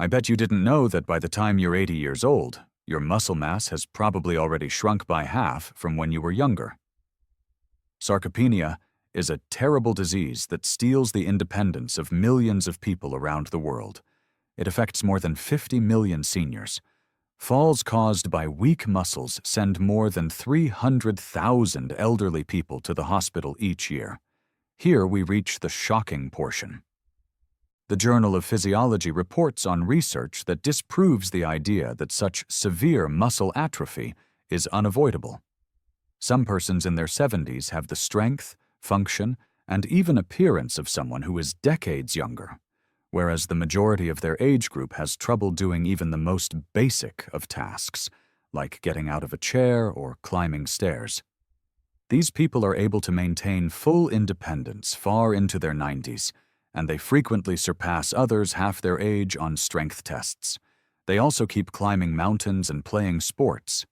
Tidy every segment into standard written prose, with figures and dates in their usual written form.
I bet you didn't know that by the time you're 80 years old, your muscle mass has probably already shrunk by half from when you were younger. Sarcopenia is a terrible disease that steals the independence of millions of people around the world. It affects more than 50 million seniors. Falls caused by weak muscles send more than 300,000 elderly people to the hospital each year. Here we reach the shocking portion. The Journal of Physiology reports on research that disproves the idea that such severe muscle atrophy is unavoidable. Some persons in their 70s have the strength, function, and even appearance of someone who is decades younger, whereas the majority of their age group has trouble doing even the most basic of tasks, like getting out of a chair or climbing stairs. These people are able to maintain full independence far into their 90s, and they frequently surpass others half their age on strength tests. They also keep climbing mountains and playing sports.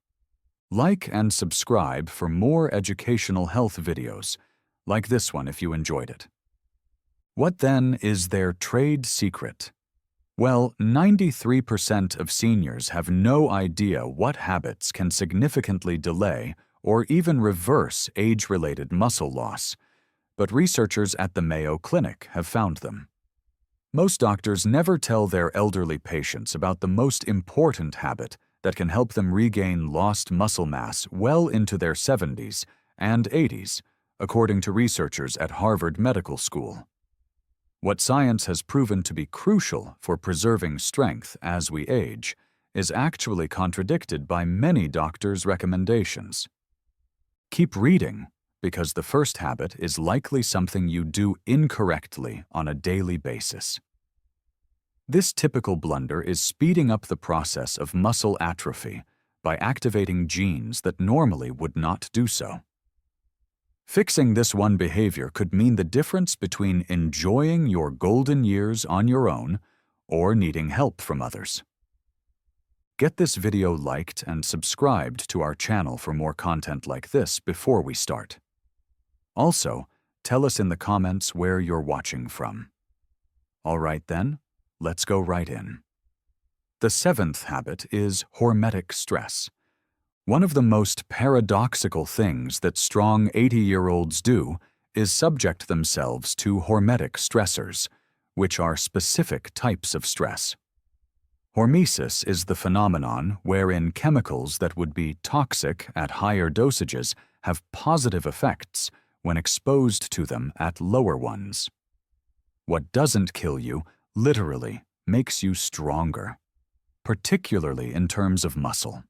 Like and subscribe for more educational health videos, like this one if you enjoyed it. What then is their trade secret? Well, 93% of seniors have no idea what habits can significantly delay or even reverse age-related muscle loss, but researchers at the Mayo Clinic have found them. Most doctors never tell their elderly patients about the most important habit that can help them regain lost muscle mass well into their 70s and 80s, according to researchers at Harvard Medical School. What science has proven to be crucial for preserving strength as we age is actually contradicted by many doctors' recommendations. Keep reading, because the first habit is likely something you do incorrectly on a daily basis. This typical blunder is speeding up the process of muscle atrophy by activating genes that normally would not do so. Fixing this one behavior could mean the difference between enjoying your golden years on your own or needing help from others. Get this video liked and subscribed to our channel for more content like this before we start. Also, tell us in the comments where you're watching from. All right then, let's go right in. The seventh habit is hormetic stress. One of the most paradoxical things that strong 80-year-olds do is subject themselves to hormetic stressors, which are specific types of stress. Hormesis is the phenomenon wherein chemicals that would be toxic at higher dosages have positive effects when exposed to them at lower ones. What doesn't kill you literally makes you stronger, particularly in terms of muscle.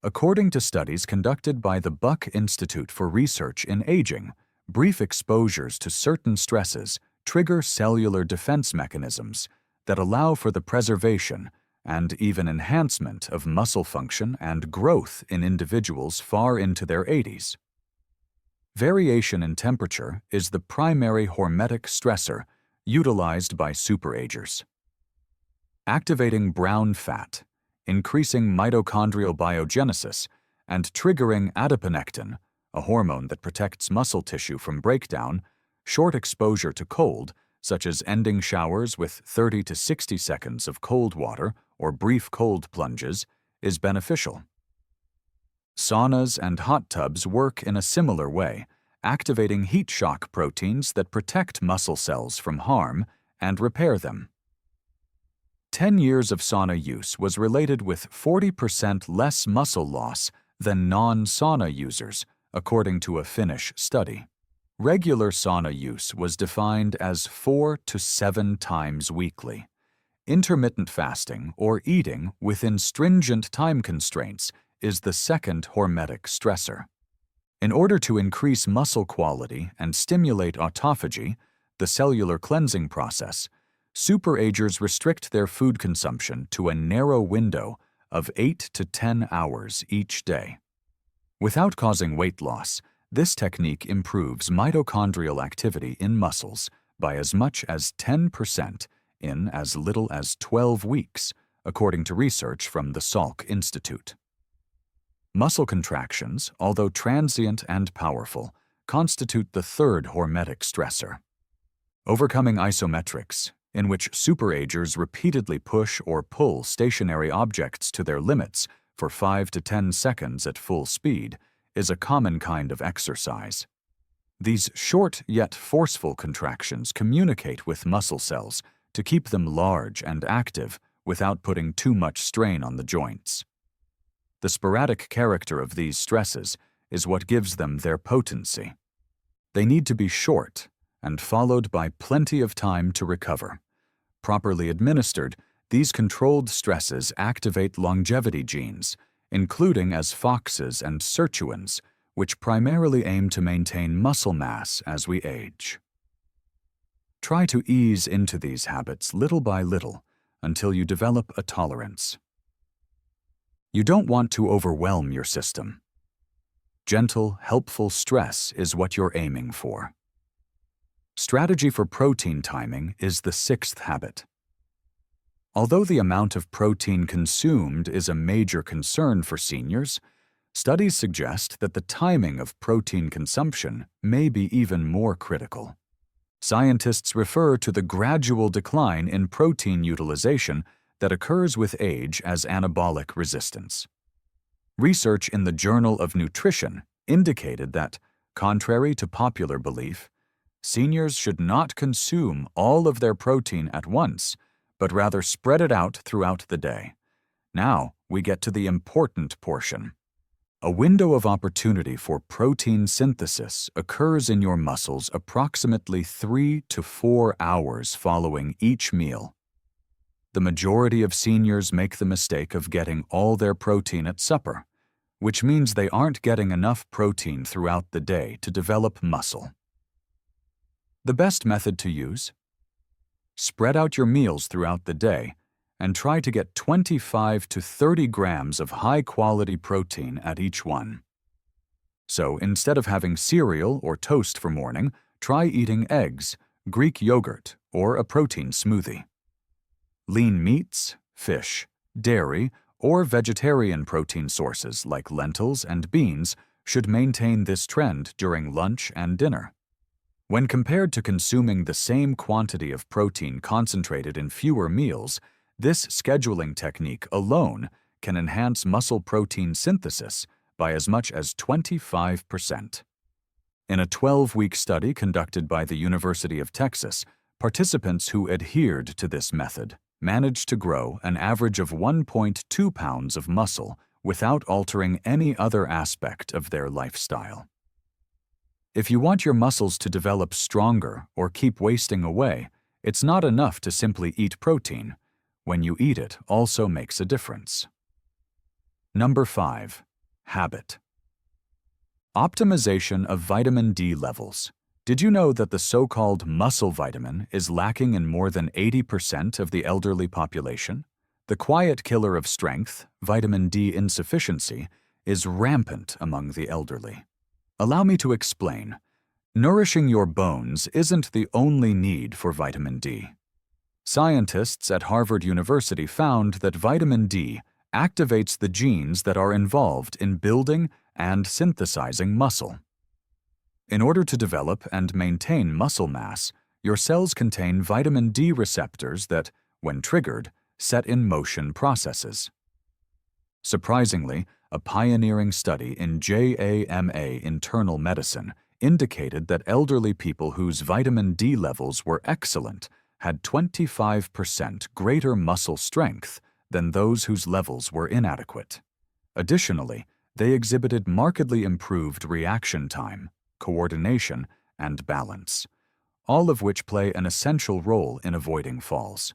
According to studies conducted by the Buck Institute for Research in Aging, brief exposures to certain stresses trigger cellular defense mechanisms that allow for the preservation and even enhancement of muscle function and growth in individuals far into their 80s. Variation in temperature is the primary hormetic stressor utilized by superagers. Activating brown fat, increasing mitochondrial biogenesis, and triggering adiponectin, a hormone that protects muscle tissue from breakdown, short exposure to cold, such as ending showers with 30 to 60 seconds of cold water or brief cold plunges, is beneficial. Saunas and hot tubs work in a similar way, activating heat shock proteins that protect muscle cells from harm and repair them. 10 years of sauna use was related with 40% less muscle loss than non-sauna users, according to a Finnish study. Regular sauna use was defined as 4 to 7 times weekly. Intermittent fasting, or eating within stringent time constraints, is the second hormetic stressor. In order to increase muscle quality and stimulate autophagy, the cellular cleansing process, superagers restrict their food consumption to a narrow window of 8 to 10 hours each day. Without causing weight loss, this technique improves mitochondrial activity in muscles by as much as 10% in as little as 12 weeks, according to research from the Salk Institute. Muscle contractions, although transient and powerful, constitute the third hormetic stressor. Overcoming isometrics, in which superagers repeatedly push or pull stationary objects to their limits for 5 to 10 seconds at full speed, is a common kind of exercise. These short yet forceful contractions communicate with muscle cells to keep them large and active without putting too much strain on the joints. The sporadic character of these stresses is what gives them their potency. They need to be short and followed by plenty of time to recover. Properly administered, these controlled stresses activate longevity genes, including as FOXes and sirtuins, which primarily aim to maintain muscle mass as we age. Try to ease into these habits little by little until you develop a tolerance. You don't want to overwhelm your system. Gentle, helpful stress is what you're aiming for. Strategy for protein timing is the sixth habit. Although the amount of protein consumed is a major concern for seniors, studies suggest that the timing of protein consumption may be even more critical. Scientists refer to the gradual decline in protein utilization that occurs with age as anabolic resistance. Research in the Journal of Nutrition indicated that, contrary to popular belief, seniors should not consume all of their protein at once, but rather spread it out throughout the day. Now we get to the important portion. A window of opportunity for protein synthesis occurs in your muscles approximately 3 to 4 hours following each meal. The majority of seniors make the mistake of getting all their protein at supper, which means they aren't getting enough protein throughout the day to develop muscle. The best method to use? Spread out your meals throughout the day and try to get 25 to 30 grams of high-quality protein at each one. So instead of having cereal or toast for morning, try eating eggs, Greek yogurt, or a protein smoothie. Lean meats, fish, dairy, or vegetarian protein sources like lentils and beans should maintain this trend during lunch and dinner. When compared to consuming the same quantity of protein concentrated in fewer meals, this scheduling technique alone can enhance muscle protein synthesis by as much as 25%. In a 12-week study conducted by the University of Texas, participants who adhered to this method managed to grow an average of 1.2 pounds of muscle without altering any other aspect of their lifestyle. If you want your muscles to develop stronger or keep wasting away, it's not enough to simply eat protein. When you eat it also makes a difference. Number 5. Habit. Optimization of vitamin D levels. Did you know that the so-called muscle vitamin is lacking in more than 80% of the elderly population? The quiet killer of strength, vitamin D insufficiency, is rampant among the elderly. Allow me to explain. Nourishing your bones isn't the only need for vitamin D. Scientists at Harvard University found that vitamin D activates the genes that are involved in building and synthesizing muscle. In order to develop and maintain muscle mass, your cells contain vitamin D receptors that, when triggered, set in motion processes. Surprisingly, a pioneering study in JAMA Internal Medicine indicated that elderly people whose vitamin D levels were excellent had 25% greater muscle strength than those whose levels were inadequate. Additionally, they exhibited markedly improved reaction time, coordination, and balance, all of which play an essential role in avoiding falls.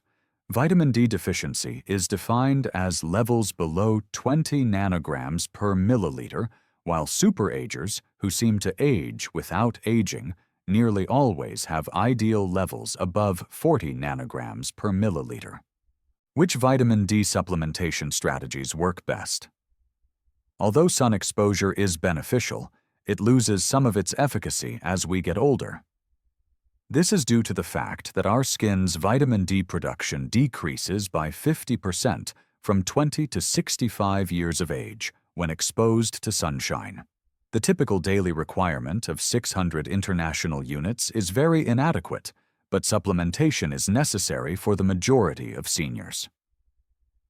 Vitamin D deficiency is defined as levels below 20 nanograms per milliliter, while superagers, who seem to age without aging, nearly always have ideal levels above 40 nanograms per milliliter. Which vitamin D supplementation strategies work best? Although sun exposure is beneficial, it loses some of its efficacy as we get older. This is due to the fact that our skin's vitamin D production decreases by 50% from 20 to 65 years of age when exposed to sunshine. The typical daily requirement of 600 international units is very inadequate, but supplementation is necessary for the majority of seniors.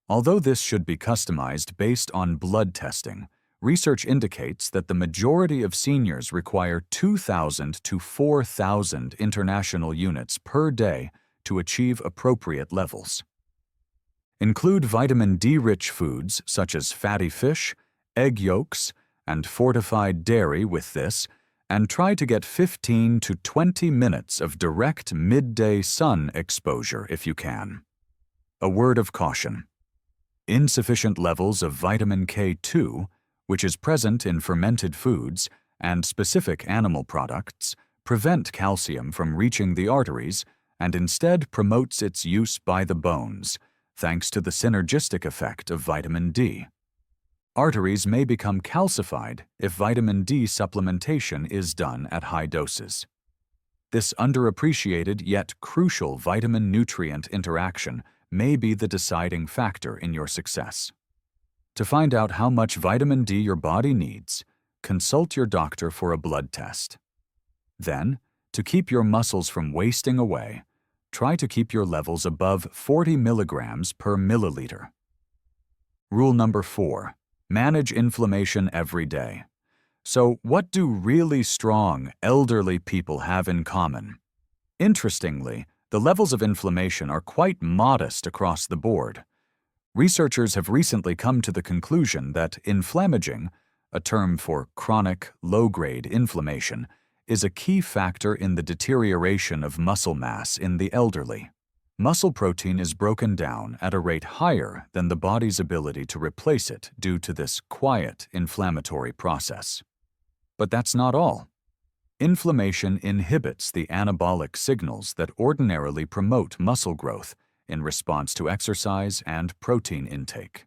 Although this should be customized based on blood testing, research indicates that the majority of seniors require 2,000 to 4,000 international units per day to achieve appropriate levels. Include vitamin D-rich foods such as fatty fish, egg yolks, and fortified dairy with this, and try to get 15 to 20 minutes of direct midday sun exposure if you can. A word of caution. Insufficient levels of vitamin K2, which is present in fermented foods and specific animal products, prevent calcium from reaching the arteries and instead promotes its use by the bones, thanks to the synergistic effect of vitamin D. Arteries may become calcified if vitamin D supplementation is done at high doses. This underappreciated yet crucial vitamin-nutrient interaction may be the deciding factor in your success. To find out how much vitamin D your body needs, consult your doctor for a blood test. Then, to keep your muscles from wasting away, try to keep your levels above 40 milligrams per milliliter. Rule number 4. Manage inflammation every day. So, what do really strong, elderly people have in common? Interestingly, the levels of inflammation are quite modest across the board. Researchers have recently come to the conclusion that inflammaging, a term for chronic, low-grade inflammation, is a key factor in the deterioration of muscle mass in the elderly. Muscle protein is broken down at a rate higher than the body's ability to replace it due to this quiet inflammatory process. But that's not all. Inflammation inhibits the anabolic signals that ordinarily promote muscle growth in response to exercise and protein intake.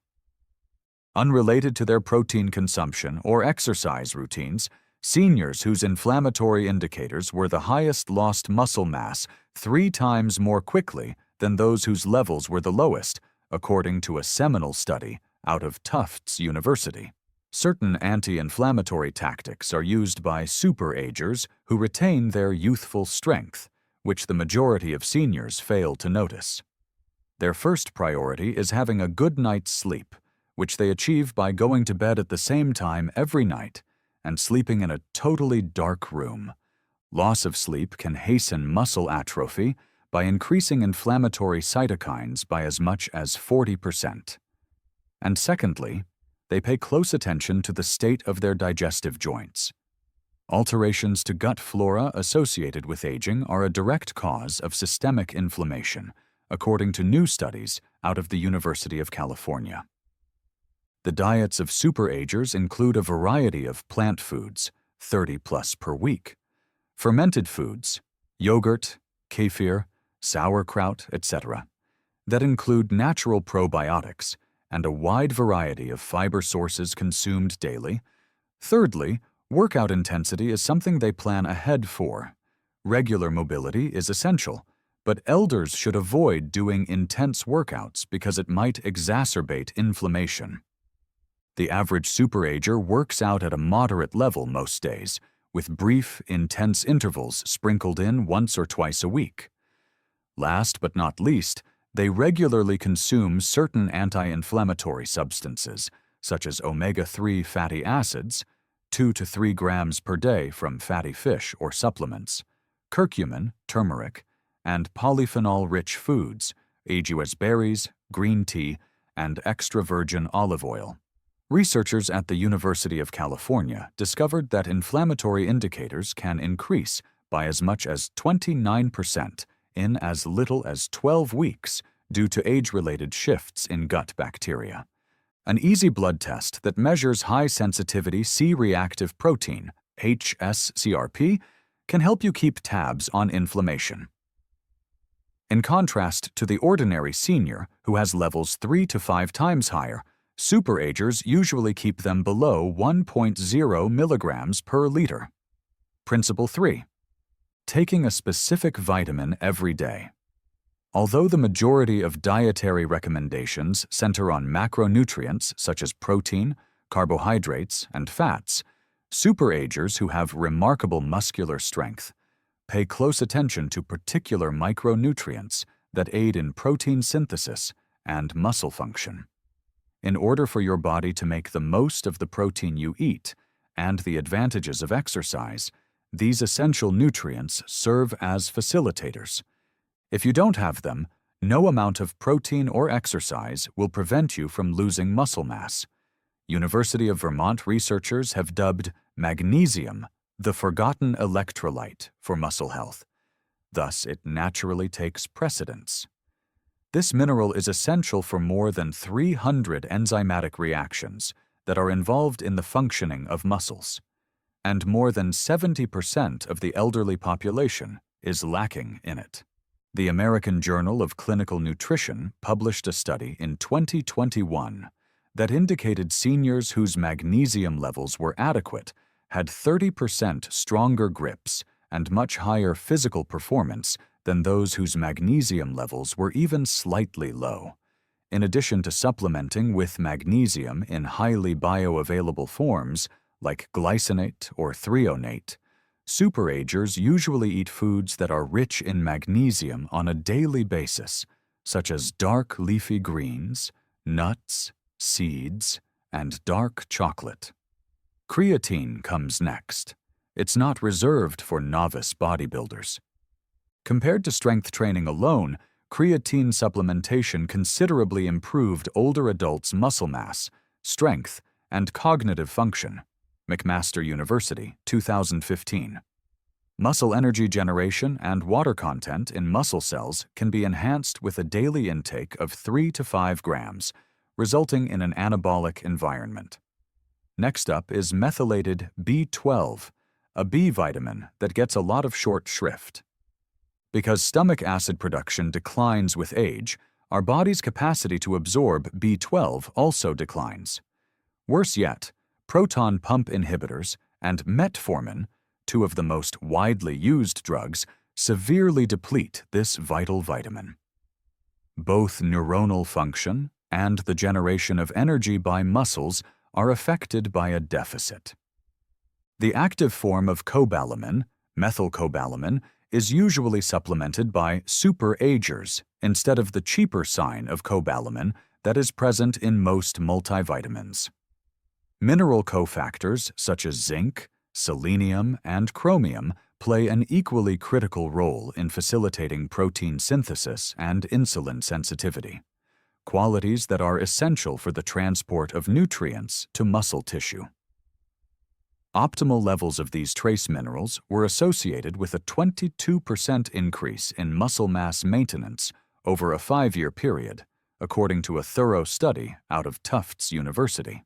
Unrelated to their protein consumption or exercise routines, seniors whose inflammatory indicators were the highest lost muscle mass 3 times more quickly than those whose levels were the lowest, according to a seminal study out of Tufts University. Certain anti-inflammatory tactics are used by superagers who retain their youthful strength, which the majority of seniors fail to notice. Their first priority is having a good night's sleep, which they achieve by going to bed at the same time every night and sleeping in a totally dark room. Loss of sleep can hasten muscle atrophy by increasing inflammatory cytokines by as much as 40%. And secondly, they pay close attention to the state of their digestive joints. Alterations to gut flora associated with aging are a direct cause of systemic inflammation, according to new studies out of the University of California. The diets of superagers include a variety of plant foods, 30 plus per week, fermented foods, yogurt, kefir, sauerkraut, etc., that include natural probiotics and a wide variety of fiber sources consumed daily. Thirdly, workout intensity is something they plan ahead for. Regular mobility is essential, but elders should avoid doing intense workouts because it might exacerbate inflammation. The average superager works out at a moderate level most days, with brief, intense intervals sprinkled in once or twice a week. Last but not least, they regularly consume certain anti-inflammatory substances, such as omega-3 fatty acids, 2 to 3 grams per day from fatty fish or supplements, curcumin, turmeric, and polyphenol-rich foods, Ageless berries, green tea, and extra virgin olive oil. Researchers at the University of California discovered that inflammatory indicators can increase by as much as 29% in as little as 12 weeks due to age-related shifts in gut bacteria. An easy blood test that measures high-sensitivity C-reactive protein, HSCRP, can help you keep tabs on inflammation. In contrast to the ordinary senior, who has levels 3 to 5 times higher, superagers usually keep them below 1.0 milligrams per liter. Principle 3. Taking a specific vitamin every day. Although the majority of dietary recommendations center on macronutrients such as protein, carbohydrates, and fats, superagers who have remarkable muscular strength, pay close attention to particular micronutrients that aid in protein synthesis and muscle function. In order for your body to make the most of the protein you eat and the advantages of exercise, these essential nutrients serve as facilitators. If you don't have them, no amount of protein or exercise will prevent you from losing muscle mass. University of Vermont researchers have dubbed magnesium the forgotten electrolyte for muscle health. Thus, it naturally takes precedence. This mineral is essential for more than 300 enzymatic reactions that are involved in the functioning of muscles, and more than 70% of the elderly population is lacking in it. The American Journal of Clinical Nutrition published a study in 2021 that indicated seniors whose magnesium levels were adequate had 30% stronger grips and much higher physical performance than those whose magnesium levels were even slightly low. In addition to supplementing with magnesium in highly bioavailable forms like glycinate or threonate, superagers usually eat foods that are rich in magnesium on a daily basis, such as dark leafy greens, nuts, seeds, and dark chocolate. Creatine comes next. It's not reserved for novice bodybuilders. Compared to strength training alone, creatine supplementation considerably improved older adults' muscle mass, strength, and cognitive function. McMaster University, 2015. Muscle energy generation and water content in muscle cells can be enhanced with a daily intake of 3 to 5 grams, resulting in an anabolic environment. Next up is methylated B12, a B vitamin that gets a lot of short shrift. Because stomach acid production declines with age, our body's capacity to absorb B12 also declines. Worse yet, proton pump inhibitors and metformin, two of the most widely used drugs, severely deplete this vital vitamin. Both neuronal function and the generation of energy by muscles are affected by a deficit. The active form of cobalamin, methylcobalamin, is usually supplemented by superagers instead of the cheaper sign of cobalamin that is present in most multivitamins. Mineral cofactors such as zinc, selenium, and chromium play an equally critical role in facilitating protein synthesis and insulin sensitivity, qualities that are essential for the transport of nutrients to muscle tissue. Optimal levels of these trace minerals were associated with a 22% increase in muscle mass maintenance over a 5-year period, according to a thorough study out of Tufts University.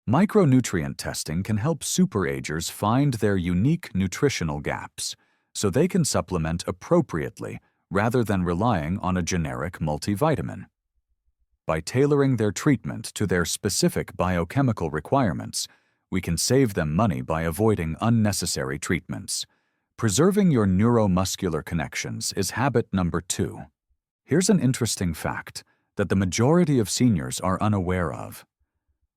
Micronutrient testing can help superagers find their unique nutritional gaps, so they can supplement appropriately rather than relying on a generic multivitamin. By tailoring their treatment to their specific biochemical requirements, we can save them money by avoiding unnecessary treatments. Preserving your neuromuscular connections is habit number 2. Here's an interesting fact that the majority of seniors are unaware of.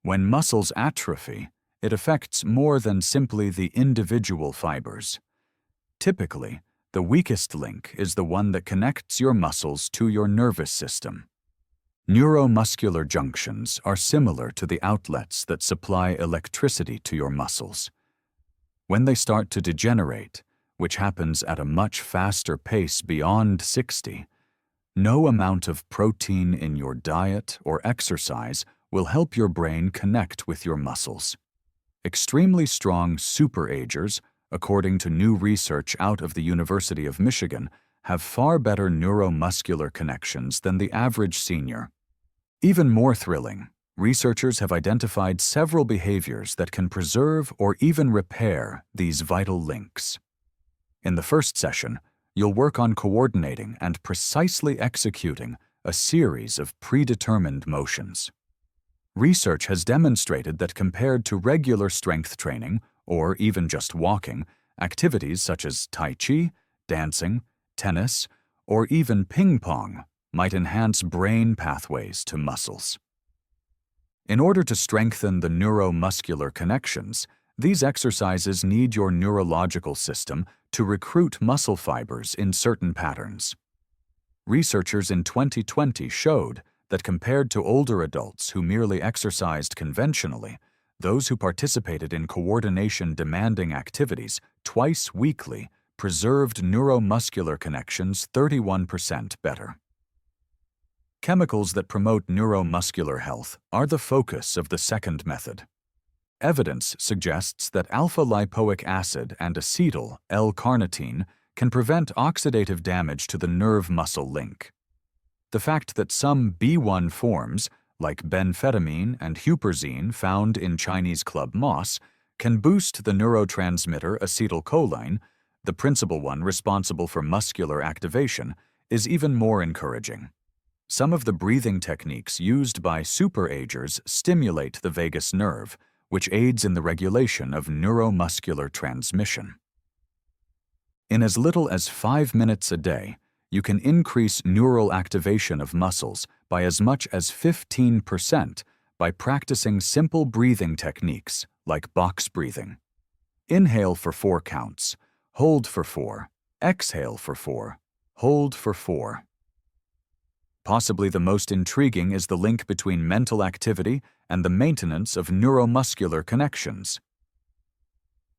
When muscles atrophy, it affects more than simply the individual fibers. Typically, the weakest link is the one that connects your muscles to your nervous system. Neuromuscular junctions are similar to the outlets that supply electricity to your muscles. When they start to degenerate, which happens at a much faster pace beyond 60, no amount of protein in your diet or exercise will help your brain connect with your muscles. Extremely strong superagers, according to new research out of the University of Michigan, have far better neuromuscular connections than the average senior. Even more thrilling, researchers have identified several behaviors that can preserve or even repair these vital links. In the first session, you'll work on coordinating and precisely executing a series of predetermined motions. Research has demonstrated that compared to regular strength training, or even just walking, activities such as Tai Chi, dancing, tennis, or even ping pong might enhance brain pathways to muscles. In order to strengthen the neuromuscular connections, these exercises need your neurological system to recruit muscle fibers in certain patterns. Researchers in 2020 showed that compared to older adults who merely exercised conventionally, those who participated in coordination-demanding activities twice weekly preserved neuromuscular connections 31% better. Chemicals that promote neuromuscular health are the focus of the second method. Evidence suggests that alpha-lipoic acid and acetyl L-carnitine can prevent oxidative damage to the nerve-muscle link. The fact that some B1 forms, like benphetamine and huperzine found in Chinese club moss, can boost the neurotransmitter acetylcholine, the principal one responsible for muscular activation, is even more encouraging. Some of the breathing techniques used by superagers stimulate the vagus nerve, which aids in the regulation of neuromuscular transmission. In as little as 5 minutes a day, you can increase neural activation of muscles by as much as 15% by practicing simple breathing techniques like box breathing. Inhale for 4 counts, hold for 4, exhale for 4, hold for 4. Possibly the most intriguing is the link between mental activity and the maintenance of neuromuscular connections.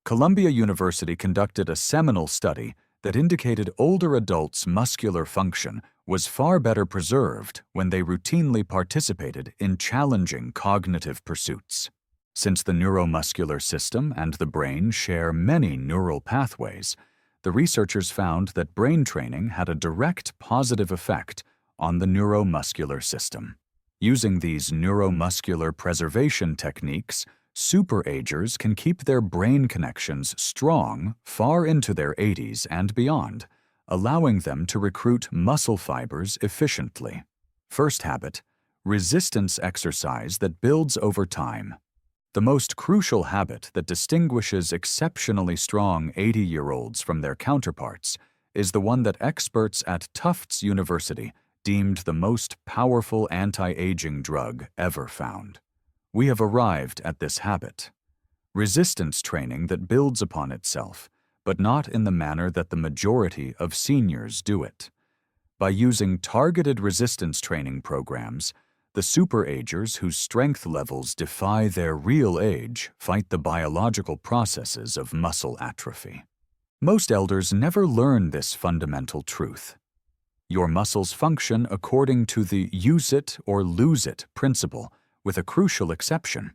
Columbia University conducted a seminal study that indicated older adults' muscular function was far better preserved when they routinely participated in challenging cognitive pursuits. Since the neuromuscular system and the brain share many neural pathways, the researchers found that brain training had a direct positive effect on the neuromuscular system. Using these neuromuscular preservation techniques, superagers can keep their brain connections strong far into their 80s and beyond, allowing them to recruit muscle fibers efficiently. First habit: resistance exercise that builds over time. The most crucial habit that distinguishes exceptionally strong 80-year-olds from their counterparts is the one that experts at Tufts University deemed the most powerful anti-aging drug ever found. We have arrived at this habit: resistance training that builds upon itself, but not in the manner that the majority of seniors do it. By using targeted resistance training programs, the superagers whose strength levels defy their real age fight the biological processes of muscle atrophy. Most elders never learn this fundamental truth. Your muscles function according to the use it or lose it principle, with a crucial exception.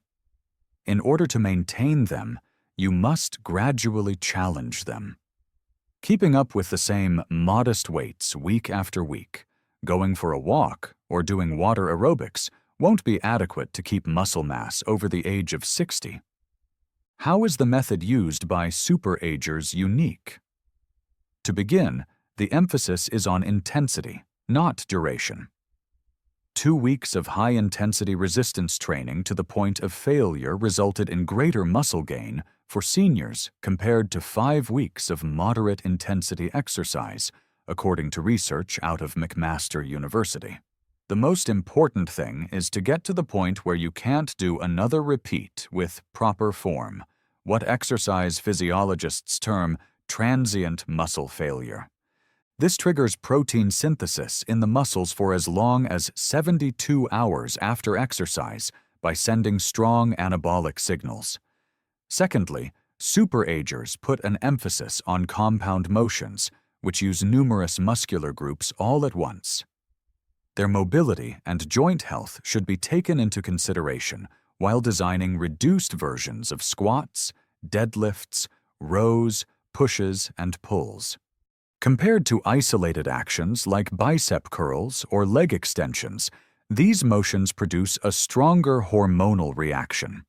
In order to maintain them, you must gradually challenge them. Keeping up with the same modest weights week after week, going for a walk, or doing water aerobics won't be adequate to keep muscle mass over the age of 60. How is the method used by superagers unique? To begin, the emphasis is on intensity, not duration. 2 weeks of high-intensity resistance training to the point of failure resulted in greater muscle gain for seniors compared to 5 weeks of moderate-intensity exercise, according to research out of McMaster University. The most important thing is to get to the point where you can't do another repeat with proper form, what exercise physiologists term transient muscle failure. This triggers protein synthesis in the muscles for as long as 72 hours after exercise by sending strong anabolic signals. Secondly, superagers put an emphasis on compound motions, which use numerous muscular groups all at once. Their mobility and joint health should be taken into consideration while designing reduced versions of squats, deadlifts, rows, pushes, and pulls. Compared to isolated actions like bicep curls or leg extensions, these motions produce a stronger hormonal reaction.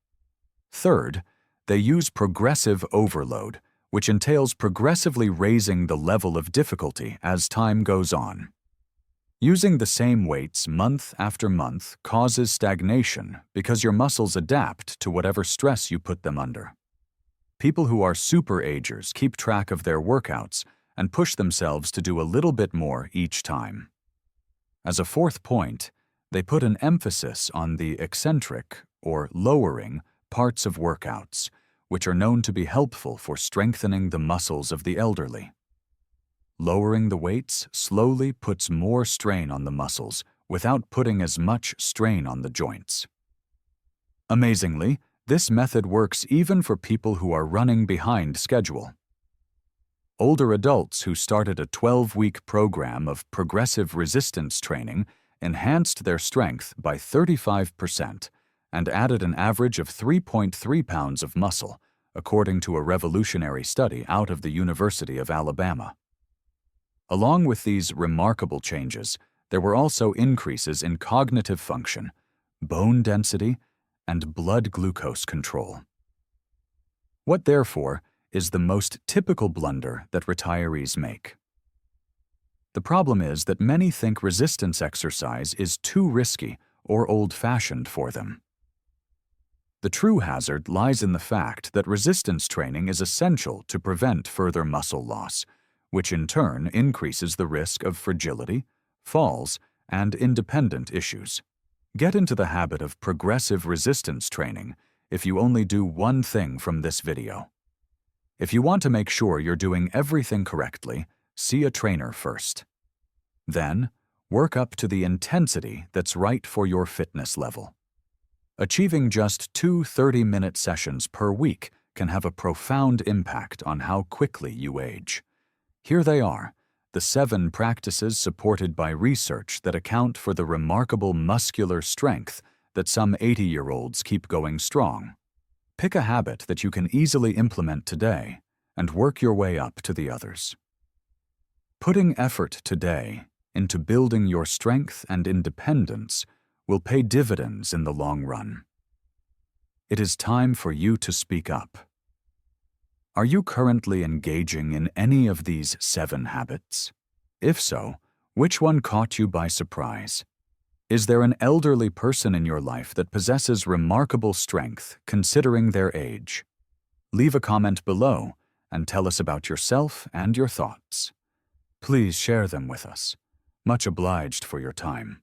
Third, they use progressive overload, which entails progressively raising the level of difficulty as time goes on. Using the same weights month after month causes stagnation because your muscles adapt to whatever stress you put them under. People who are superagers keep track of their workouts and push themselves to do a little bit more each time. As a fourth point, they put an emphasis on the eccentric, or lowering, parts of workouts, which are known to be helpful for strengthening the muscles of the elderly. Lowering the weights slowly puts more strain on the muscles without putting as much strain on the joints. Amazingly, this method works even for people who are running behind schedule. Older adults who started a 12-week program of progressive resistance training enhanced their strength by 35% and added an average of 3.3 pounds of muscle, according to a revolutionary study out of the University of Alabama. Along with these remarkable changes, there were also increases in cognitive function, bone density, and blood glucose control. What, therefore, is the most typical blunder that retirees make? The problem is that many think resistance exercise is too risky or old-fashioned for them. The true hazard lies in the fact that resistance training is essential to prevent further muscle loss, which in turn increases the risk of fragility, falls, and independent issues. Get into the habit of progressive resistance training if you only do one thing from this video. If you want to make sure you're doing everything correctly, see a trainer first. Then, work up to the intensity that's right for your fitness level. Achieving just 2 30-minute sessions per week can have a profound impact on how quickly you age. Here they are, the 7 practices supported by research that account for the remarkable muscular strength that some 80-year-olds keep going strong. Pick a habit that you can easily implement today and work your way up to the others. Putting effort today into building your strength and independence will pay dividends in the long run. It is time for you to speak up. Are you currently engaging in any of these 7 habits? If so, which one caught you by surprise? Is there an elderly person in your life that possesses remarkable strength considering their age? Leave a comment below and tell us about yourself and your thoughts. Please share them with us. Much obliged for your time.